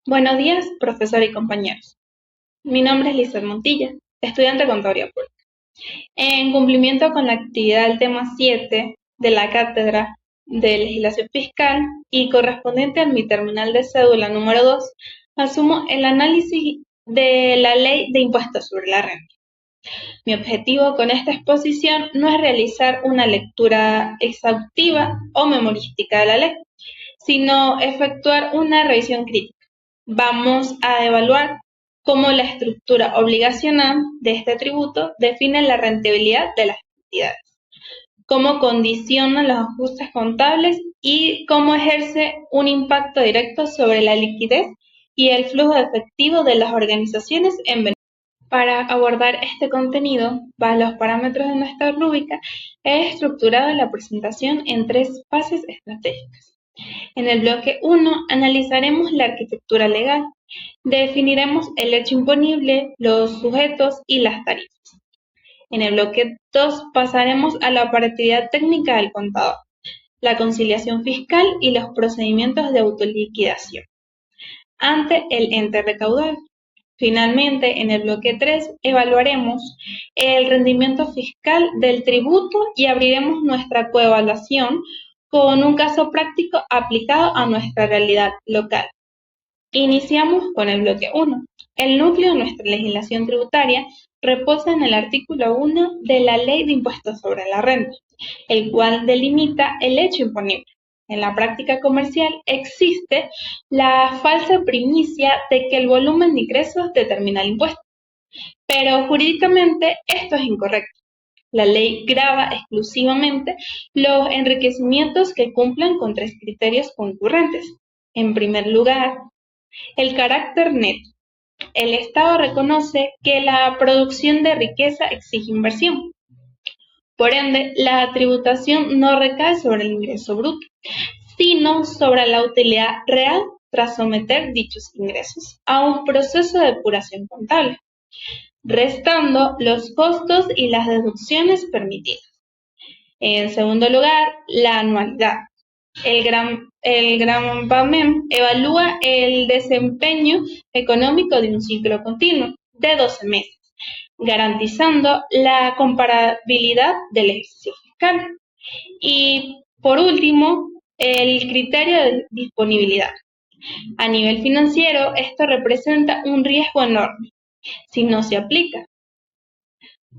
Buenos días, profesor y compañeros. Mi nombre es Lizeth Montilla, estudiante de Contaduría Pública. En cumplimiento con la actividad del tema 7 de la Cátedra de Legislación Fiscal y correspondiente a mi terminal de cédula número 2, asumo el análisis de la Ley de Impuestos sobre la Renta. Mi objetivo con esta exposición no es realizar una lectura exhaustiva o memorística de la ley, sino efectuar una revisión crítica. Vamos a evaluar cómo la estructura obligacional de este tributo define la rentabilidad de las entidades, cómo condiciona los ajustes contables y cómo ejerce un impacto directo sobre la liquidez y el flujo efectivo de las organizaciones en beneficio. Para abordar este contenido, bajo los parámetros de nuestra rúbrica, he estructurado la presentación en 3 fases estratégicas. En el bloque 1 analizaremos la arquitectura legal, definiremos el hecho imponible, los sujetos y las tarifas. En el bloque 2 pasaremos a la operatividad técnica del contador, la conciliación fiscal y los procedimientos de autoliquidación ante el ente recaudador. Finalmente, en el bloque 3 evaluaremos el rendimiento fiscal del tributo y abriremos nuestra coevaluación con un caso práctico aplicado a nuestra realidad local. Iniciamos con el bloque 1. El núcleo de nuestra legislación tributaria reposa en el artículo 1 de la Ley de Impuestos sobre la Renta, el cual delimita el hecho imponible. En la práctica comercial existe la falsa primicia de que el volumen de ingresos determina el impuesto, pero jurídicamente esto es incorrecto. La ley grava exclusivamente los enriquecimientos que cumplan con 3 criterios concurrentes. En primer lugar, el carácter neto. El Estado reconoce que la producción de riqueza exige inversión. Por ende, la tributación no recae sobre el ingreso bruto, sino sobre la utilidad real tras someter dichos ingresos a un proceso de depuración contable, restando los costos y las deducciones permitidas. En segundo lugar, la anualidad. El gravamen evalúa el desempeño económico de un ciclo continuo de 12 meses, garantizando la comparabilidad del ejercicio fiscal. Y por último, el criterio de disponibilidad. A nivel financiero, esto representa un riesgo enorme si no se aplica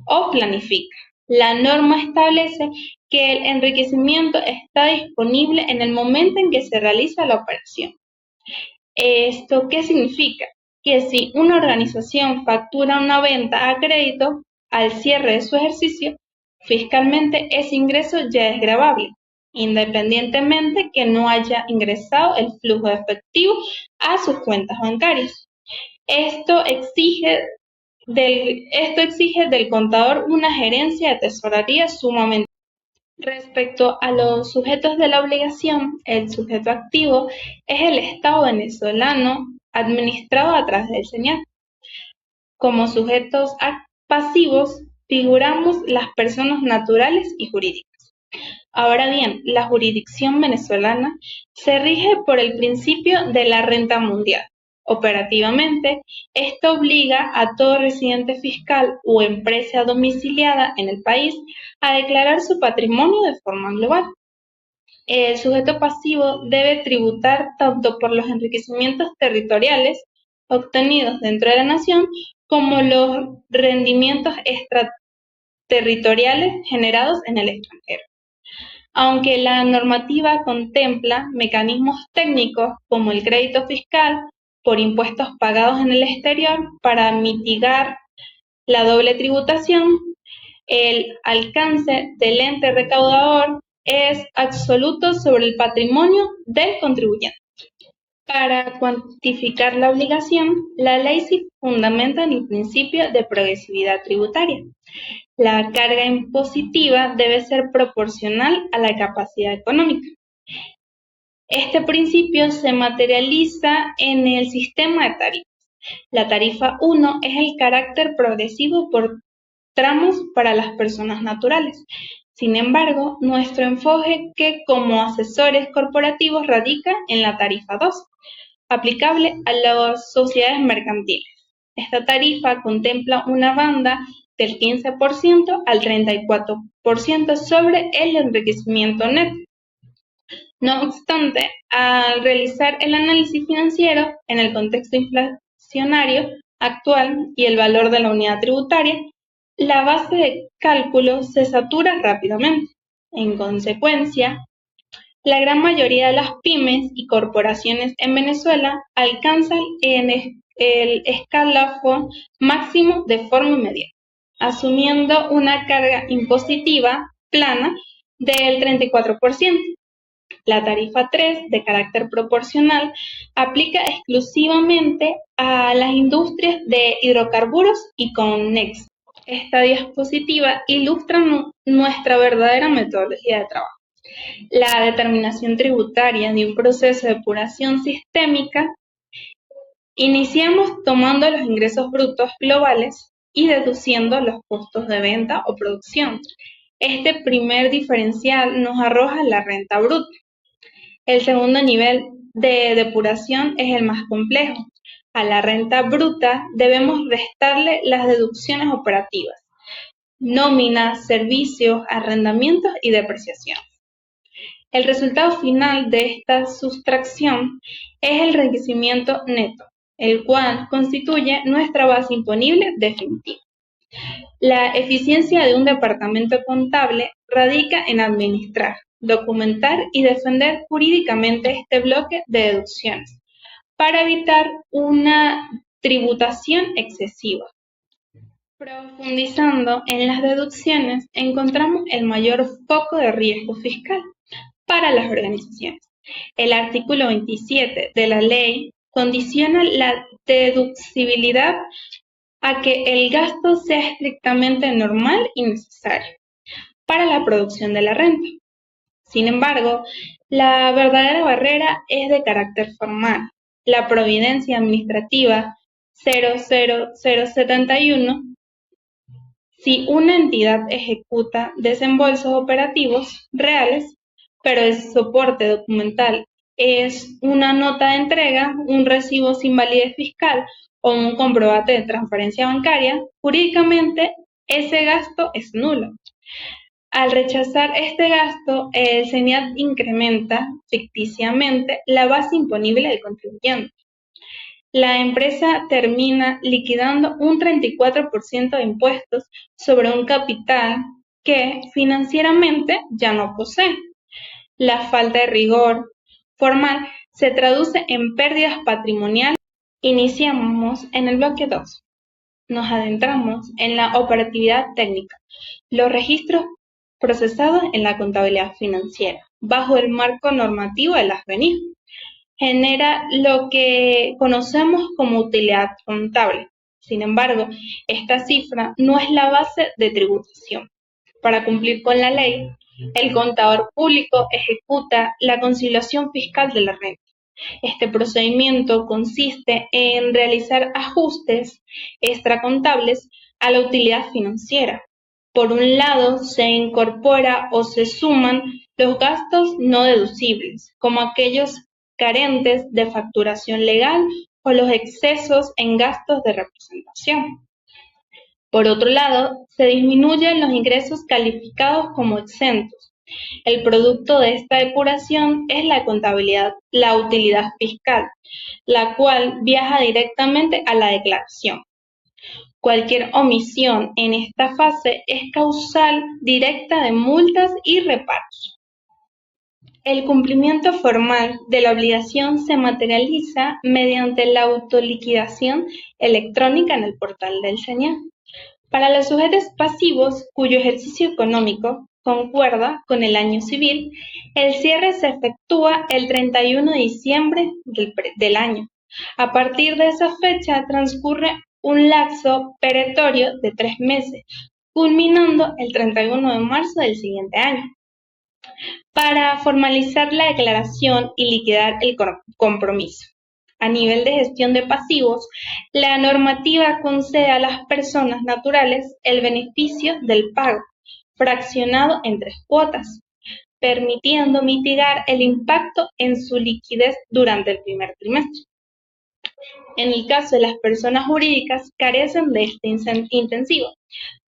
o planifica. La norma establece que el enriquecimiento está disponible en el momento en que se realiza la operación. ¿Esto qué significa? Que si una organización factura una venta a crédito al cierre de su ejercicio, fiscalmente ese ingreso ya es gravable, independientemente que no haya ingresado el flujo efectivo a sus cuentas bancarias. Esto exige del contador una gerencia de tesorería sumamente. Respecto a los sujetos de la obligación, el sujeto activo es el Estado venezolano administrado a través del SENIAC. Como sujetos pasivos figuramos las personas naturales y jurídicas. Ahora bien, la jurisdicción venezolana se rige por el principio de la renta mundial. Operativamente, esto obliga a todo residente fiscal o empresa domiciliada en el país a declarar su patrimonio de forma global. El sujeto pasivo debe tributar tanto por los enriquecimientos territoriales obtenidos dentro de la nación como los rendimientos extraterritoriales generados en el extranjero. Aunque la normativa contempla mecanismos técnicos como el crédito fiscal por impuestos pagados en el exterior para mitigar la doble tributación, el alcance del ente recaudador es absoluto sobre el patrimonio del contribuyente. Para cuantificar la obligación, la ley se fundamenta en el principio de progresividad tributaria. La carga impositiva debe ser proporcional a la capacidad económica. Este principio se materializa en el sistema de tarifas. La tarifa 1 es el carácter progresivo por tramos para las personas naturales. Sin embargo, nuestro enfoque como asesores corporativos radica en la tarifa 2, aplicable a las sociedades mercantiles. Esta tarifa contempla una banda del 15% al 34% sobre el enriquecimiento neto. No obstante, al realizar el análisis financiero en el contexto inflacionario actual y el valor de la unidad tributaria, la base de cálculo se satura rápidamente. En consecuencia, la gran mayoría de las pymes y corporaciones en Venezuela alcanzan el escalafón máximo de forma inmediata, asumiendo una carga impositiva plana del 34%. La tarifa 3, de carácter proporcional, aplica exclusivamente a las industrias de hidrocarburos y Connex. Esta diapositiva ilustra nuestra verdadera metodología de trabajo. La determinación tributaria de un proceso de depuración sistémica. Iniciamos tomando los ingresos brutos globales y deduciendo los costos de venta o producción. Este primer diferencial nos arroja la renta bruta. El segundo nivel de depuración es el más complejo. A la renta bruta debemos restarle las deducciones operativas, nóminas, servicios, arrendamientos y depreciación. El resultado final de esta sustracción es el enriquecimiento neto, el cual constituye nuestra base imponible definitiva. La eficiencia de un departamento contable radica en administrar, documentar y defender jurídicamente este bloque de deducciones para evitar una tributación excesiva. Profundizando en las deducciones, encontramos el mayor foco de riesgo fiscal para las organizaciones. El artículo 27 de la ley condiciona la deducibilidad a que el gasto sea estrictamente normal y necesario para la producción de la renta. Sin embargo, la verdadera barrera es de carácter formal. La providencia administrativa 00071, si una entidad ejecuta desembolsos operativos reales, pero el soporte documental es una nota de entrega, un recibo sin validez fiscal o un comprobante de transferencia bancaria, jurídicamente ese gasto es nulo. Al rechazar este gasto, el SENIAT incrementa ficticiamente la base imponible del contribuyente. La empresa termina liquidando un 34% de impuestos sobre un capital que financieramente ya no posee. La falta de rigor formal se traduce en pérdidas patrimoniales. Iniciamos en el bloque 2. Nos adentramos en la operatividad técnica, los registros procesados en la contabilidad financiera, bajo el marco normativo de las RENIF. Genera lo que conocemos como utilidad contable. Sin embargo, esta cifra no es la base de tributación. Para cumplir con la ley, el contador público ejecuta la conciliación fiscal de la renta. Este procedimiento consiste en realizar ajustes extracontables a la utilidad financiera. Por un lado, se incorpora o se suman los gastos no deducibles, como aquellos carentes de facturación legal o los excesos en gastos de representación. Por otro lado, se disminuyen los ingresos calificados como exentos. El producto de esta depuración es la utilidad fiscal, la cual viaja directamente a la declaración. Cualquier omisión en esta fase es causal directa de multas y reparos. El cumplimiento formal de la obligación se materializa mediante la autoliquidación electrónica en el portal del SENIAT. Para los sujetos pasivos cuyo ejercicio económico concuerda con el año civil, el cierre se efectúa el 31 de diciembre del año. A partir de esa fecha transcurre un lapso perentorio de 3 meses, culminando el 31 de marzo del siguiente año. Para formalizar la declaración y liquidar el compromiso. A nivel de gestión de pasivos, la normativa concede a las personas naturales el beneficio del pago, fraccionado en 3 cuotas, permitiendo mitigar el impacto en su liquidez durante el primer trimestre. En el caso de las personas jurídicas, carecen de este incentivo,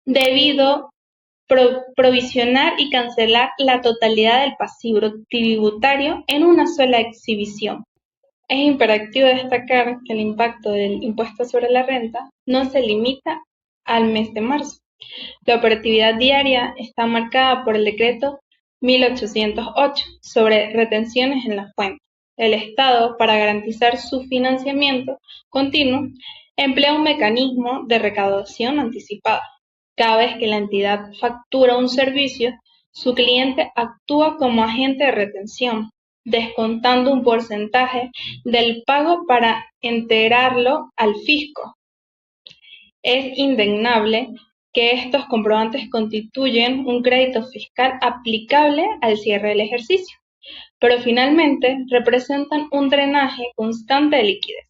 debido provisionar y cancelar la totalidad del pasivo tributario en una sola exhibición. Es imperativo destacar que el impacto del impuesto sobre la renta no se limita al mes de marzo. La operatividad diaria está marcada por el decreto 1808 sobre retenciones en la fuente. El Estado, para garantizar su financiamiento continuo, emplea un mecanismo de recaudación anticipada. Cada vez que la entidad factura un servicio, su cliente actúa como agente de retención, descontando un porcentaje del pago para integrarlo al fisco. Es indudable que estos comprobantes constituyen un crédito fiscal aplicable al cierre del ejercicio, pero finalmente representan un drenaje constante de liquidez.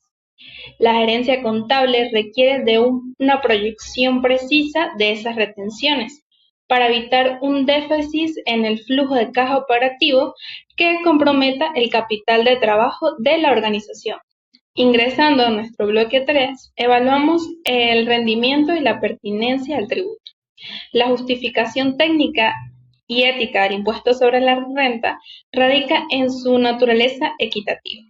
La gerencia contable requiere de una proyección precisa de esas retenciones para evitar un déficit en el flujo de caja operativo que comprometa el capital de trabajo de la organización. Ingresando a nuestro bloque 3, evaluamos el rendimiento y la pertinencia del tributo. La justificación técnica y ética del impuesto sobre la renta radica en su naturaleza equitativa.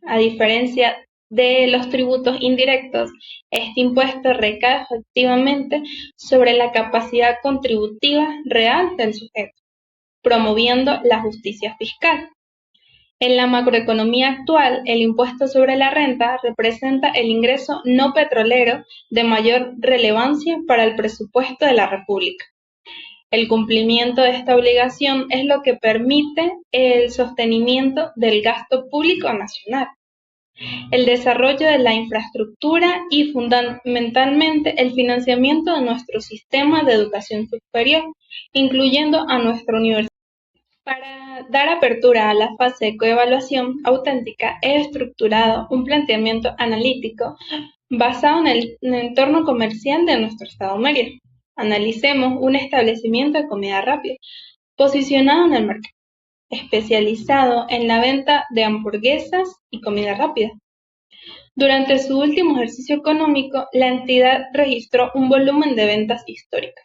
A diferencia de los tributos indirectos, este impuesto recae efectivamente sobre la capacidad contributiva real del sujeto, promoviendo la justicia fiscal. En la macroeconomía actual, el impuesto sobre la renta representa el ingreso no petrolero de mayor relevancia para el presupuesto de la República. El cumplimiento de esta obligación es lo que permite el sostenimiento del gasto público nacional, el desarrollo de la infraestructura y fundamentalmente el financiamiento de nuestro sistema de educación superior, incluyendo a nuestra universidad. Para dar apertura a la fase de coevaluación auténtica, he estructurado un planteamiento analítico basado en el entorno comercial de nuestro estado Mérida. Analicemos un establecimiento de comida rápida, posicionado en el mercado, especializado en la venta de hamburguesas y comida rápida. Durante su último ejercicio económico, la entidad registró un volumen de ventas históricas,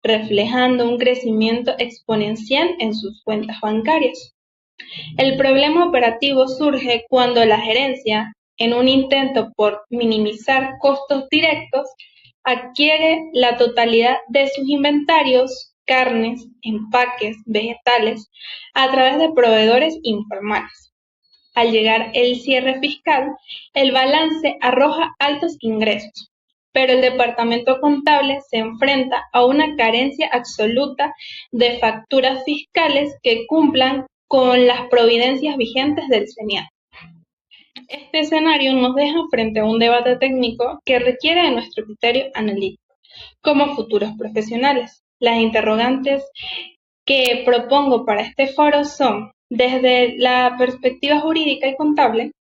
reflejando un crecimiento exponencial en sus cuentas bancarias. El problema operativo surge cuando la gerencia, en un intento por minimizar costos directos, adquiere la totalidad de sus inventarios, carnes, empaques, vegetales, a través de proveedores informales. Al llegar el cierre fiscal, el balance arroja altos ingresos, pero el departamento contable se enfrenta a una carencia absoluta de facturas fiscales que cumplan con las providencias vigentes del CENIAT. Este escenario nos deja frente a un debate técnico que requiere de nuestro criterio analítico como futuros profesionales. Las interrogantes que propongo para este foro son, desde la perspectiva jurídica y contable,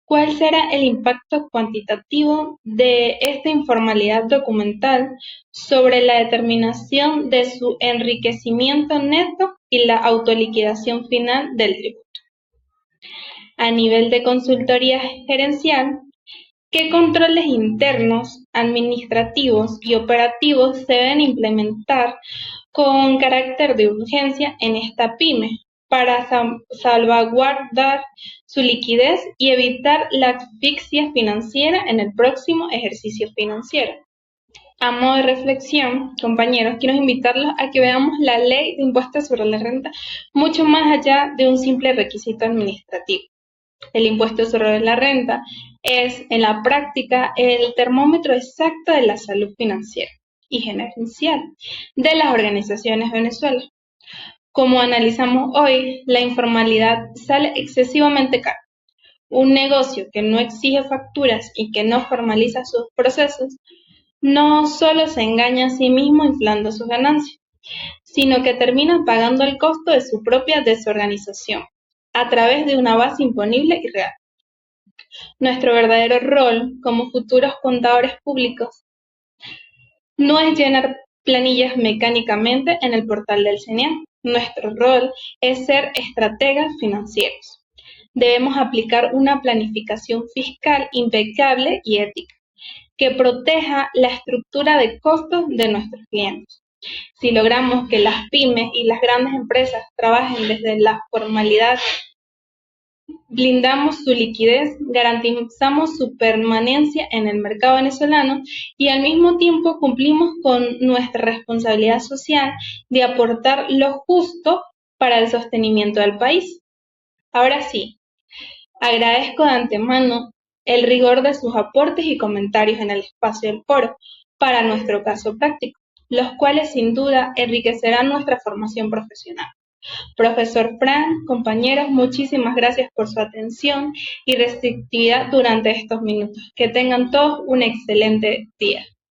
¿cuál será el impacto cuantitativo de esta informalidad documental sobre la determinación de su enriquecimiento neto y la autoliquidación final del tributo? A nivel de consultoría gerencial, ¿qué controles internos, administrativos y operativos se deben implementar con carácter de urgencia en esta pyme para salvaguardar su liquidez y evitar la asfixia financiera en el próximo ejercicio financiero? A modo de reflexión, compañeros, quiero invitarlos a que veamos la ley de impuestos sobre la renta mucho más allá de un simple requisito administrativo. El impuesto sobre la renta es, en la práctica, el termómetro exacto de la salud financiera y gerencial de las organizaciones venezolanas. Como analizamos hoy, la informalidad sale excesivamente cara. Un negocio que no exige facturas y que no formaliza sus procesos, no solo se engaña a sí mismo inflando sus ganancias, sino que termina pagando el costo de su propia desorganización a través de una base imponible y real. Nuestro verdadero rol como futuros contadores públicos no es llenar planillas mecánicamente en el portal del CENIAT. Nuestro rol es ser estrategas financieros, Debemos aplicar una planificación fiscal impecable y ética que proteja la estructura de costos de nuestros clientes. Si logramos que las pymes y las grandes empresas trabajen desde la formalidad, blindamos su liquidez, garantizamos su permanencia en el mercado venezolano y al mismo tiempo cumplimos con nuestra responsabilidad social de aportar lo justo para el sostenimiento del país. Ahora sí, agradezco de antemano el rigor de sus aportes y comentarios en el espacio del foro para nuestro caso práctico, los cuales sin duda enriquecerán nuestra formación profesional. Profesor Fran, compañeros, muchísimas gracias por su atención y receptividad durante estos minutos. Que tengan todos un excelente día.